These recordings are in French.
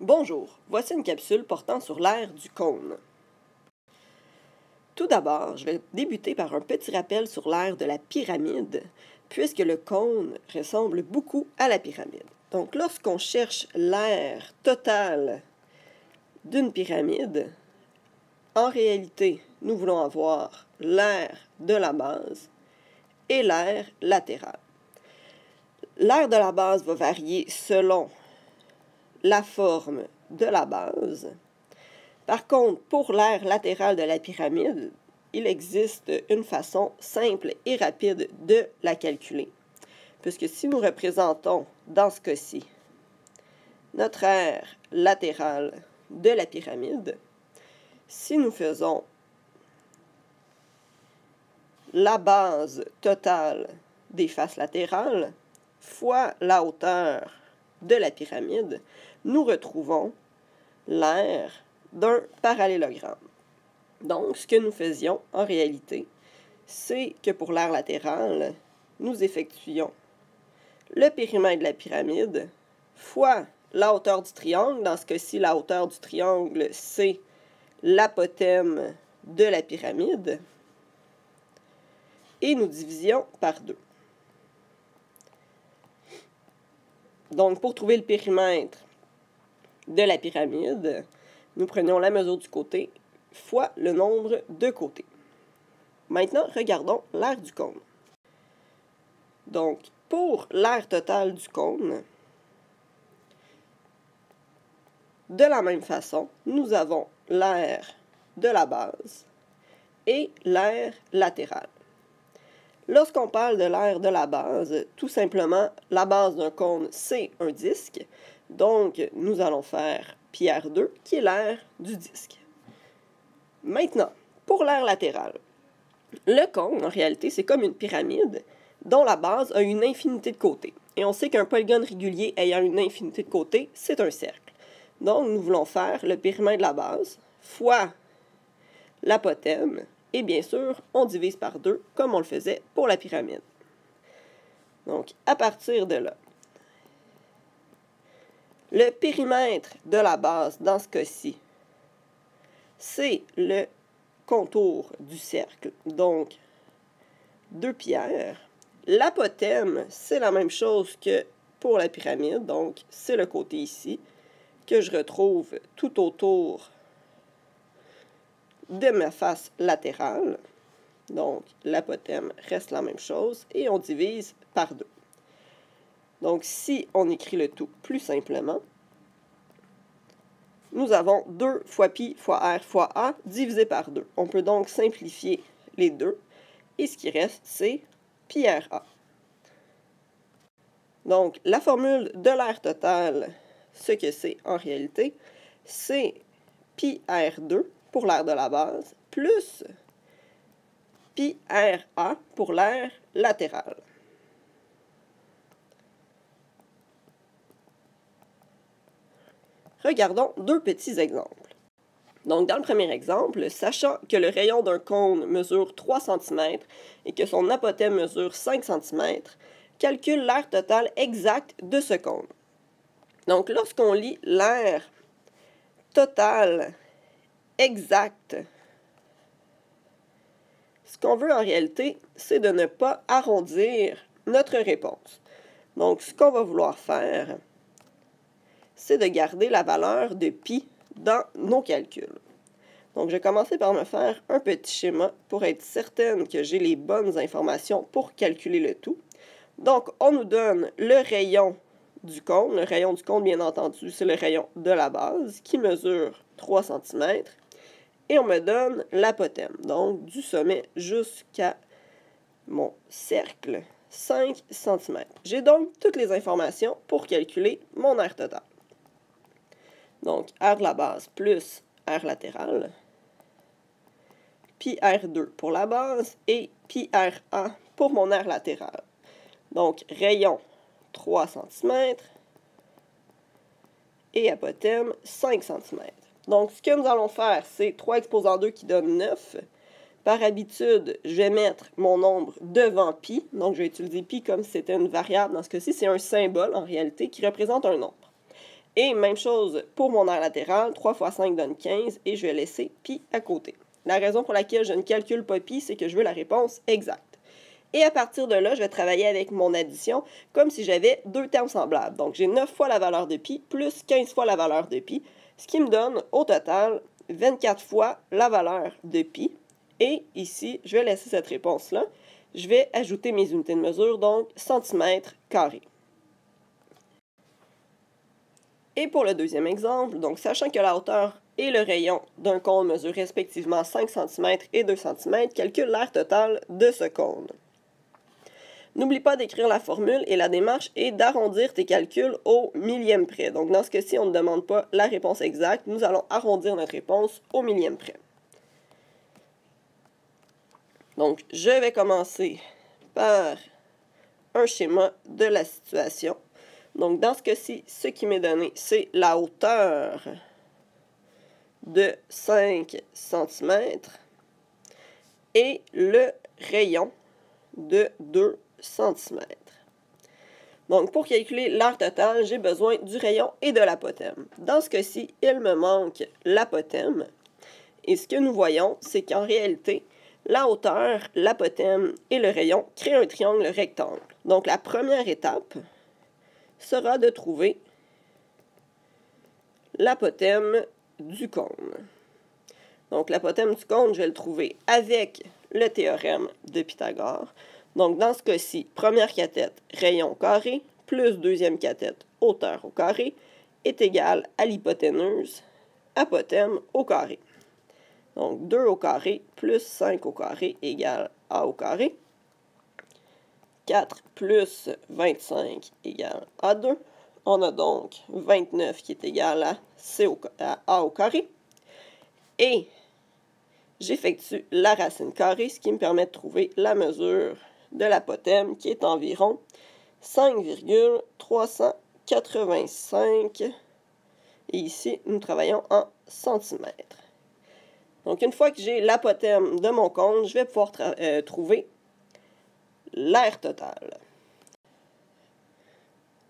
Bonjour, voici une capsule portant sur l'aire du cône. Tout d'abord, je vais débuter par un petit rappel sur l'aire de la pyramide, puisque le cône ressemble beaucoup à la pyramide. Donc, lorsqu'on cherche l'aire totale d'une pyramide, en réalité, nous voulons avoir l'aire de la base et l'aire latérale. L'aire de la base va varier selon la forme de la base. Par contre, pour l'aire latérale de la pyramide, il existe une façon simple et rapide de la calculer. Puisque si nous représentons, dans ce cas-ci, notre aire latérale de la pyramide, si nous faisons la base totale des faces latérales fois la hauteur de la pyramide, nous retrouvons l'aire d'un parallélogramme. Donc, ce que nous faisions en réalité, c'est que pour l'aire latérale, nous effectuions le périmètre de la pyramide fois la hauteur du triangle. Dans ce cas-ci, la hauteur du triangle, c'est l'apothème de la pyramide. Et nous divisions par 2. Donc, pour trouver le périmètre de la pyramide, nous prenions la mesure du côté fois le nombre de côtés. Maintenant, regardons l'aire du cône. Donc, pour l'aire totale du cône, de la même façon, nous avons l'aire de la base et l'aire latérale. Lorsqu'on parle de l'aire de la base, tout simplement, la base d'un cône, c'est un disque. Donc, nous allons faire pi r2, qui est l'aire du disque. Maintenant, pour l'aire latérale, le cône, en réalité, c'est comme une pyramide dont la base a une infinité de côtés. Et on sait qu'un polygone régulier ayant une infinité de côtés, c'est un cercle. Donc, nous voulons faire le périmètre de la base fois l'apothème. Et bien sûr, on divise par 2, comme on le faisait pour la pyramide. Donc, à partir de là, le périmètre de la base, dans ce cas-ci, c'est le contour du cercle, donc 2 pierres. L'apothème, c'est la même chose que pour la pyramide, donc c'est le côté ici, que je retrouve tout autour de ma face latérale. Donc, l'apothème reste la même chose et on divise par 2. Donc, si on écrit le tout plus simplement, nous avons 2 fois pi fois r fois a divisé par 2. On peut donc simplifier les deux et ce qui reste, c'est pi r a. Donc, la formule de l'aire totale, ce que c'est en réalité, c'est pi r2 pour l'aire de la base, plus pi r-a pour l'aire latérale. Regardons 2 petits exemples. Donc, dans le premier exemple, sachant que le rayon d'un cône mesure 3 cm et que son apothème mesure 5 cm, calcule l'aire totale exacte de ce cône. Donc, lorsqu'on lit l'aire totale exacte, ce qu'on veut en réalité, c'est de ne pas arrondir notre réponse. Donc, ce qu'on va vouloir faire, c'est de garder la valeur de pi dans nos calculs. Donc, je vais commencer par me faire un petit schéma pour être certaine que j'ai les bonnes informations pour calculer le tout. Donc, on nous donne le rayon du cône. Le rayon du cône, bien entendu, c'est le rayon de la base qui mesure 3 cm. Et on me donne l'apothème, donc du sommet jusqu'à mon cercle, 5 cm. J'ai donc toutes les informations pour calculer mon aire totale. Donc, aire de la base plus aire latérale, pi r2 pour la base et pi r-a pour mon aire latérale. Donc, rayon 3 cm et apothème 5 cm. Donc, ce que nous allons faire, c'est 3 exposant 2 qui donne 9. Par habitude, je vais mettre mon nombre devant pi. Donc, je vais utiliser pi comme si c'était une variable. Dans ce cas-ci, c'est un symbole, en réalité, qui représente un nombre. Et même chose pour mon aire latérale, 3 fois 5 donne 15, et je vais laisser pi à côté. La raison pour laquelle je ne calcule pas pi, c'est que je veux la réponse exacte. Et à partir de là, je vais travailler avec mon addition comme si j'avais deux termes semblables. Donc, j'ai 9 fois la valeur de pi plus 15 fois la valeur de pi, ce qui me donne au total 24 fois la valeur de pi. Et ici, je vais laisser cette réponse-là. Je vais ajouter mes unités de mesure, donc centimètres carrés. Et pour le deuxième exemple, donc sachant que la hauteur et le rayon d'un cône mesurent respectivement 5 cm et 2 cm, calcule l'aire totale de ce cône. N'oublie pas d'écrire la formule et la démarche est d'arrondir tes calculs au millième près. Donc dans ce cas-ci, on ne demande pas la réponse exacte, nous allons arrondir notre réponse au millième près. Donc je vais commencer par un schéma de la situation. Donc, dans ce cas-ci, ce qui m'est donné, c'est la hauteur de 5 cm et le rayon de 2 cm. Donc, pour calculer l'aire totale, j'ai besoin du rayon et de l'apothème. Dans ce cas-ci, il me manque l'apothème. Et ce que nous voyons, c'est qu'en réalité, la hauteur, l'apothème et le rayon créent un triangle rectangle. Donc, la première étape sera de trouver l'apothème du cône. Donc, l'apothème du cône, je vais le trouver avec le théorème de Pythagore. Donc, dans ce cas-ci, première cathète, rayon au carré, plus deuxième cathète, hauteur au carré, est égal à l'hypoténuse, apothème au carré. Donc, 2 au carré plus 5 au carré égale A au carré. 4 plus 25 égale A2. On a donc 29 qui est égal à A au carré. Et j'effectue la racine carrée, ce qui me permet de trouver la mesure de l'apothème qui est environ 5,385. Et ici, nous travaillons en centimètres. Donc, une fois que j'ai l'apothème de mon cône, je vais pouvoir trouver l'aire totale.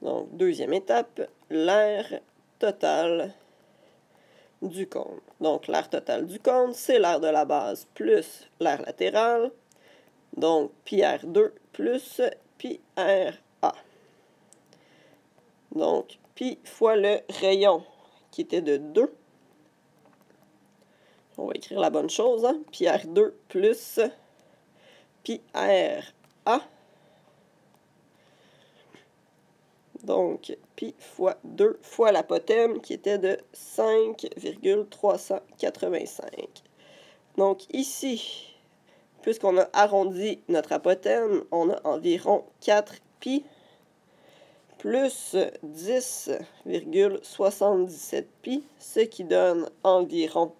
Donc, deuxième étape, l'aire totale du cône. Donc, l'aire totale du cône, c'est l'aire de la base plus l'aire latérale. Donc, pi R2 plus pi RA. Donc, pi fois le rayon qui était de 2. On va écrire la bonne chose, hein? Pi R2 plus pi RA. Donc, pi fois 2 fois l'apothème qui était de 5,385. Donc, ici, puisqu'on a arrondi notre apothème, on a environ 4 pi plus 10,77 pi, ce qui donne environ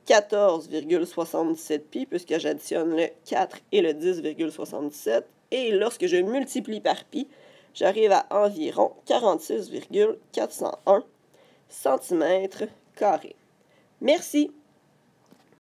14,77 pi, puisque j'additionne le 4 et le 10,77. Et lorsque je multiplie par pi, j'arrive à environ 46,401 cm². Merci!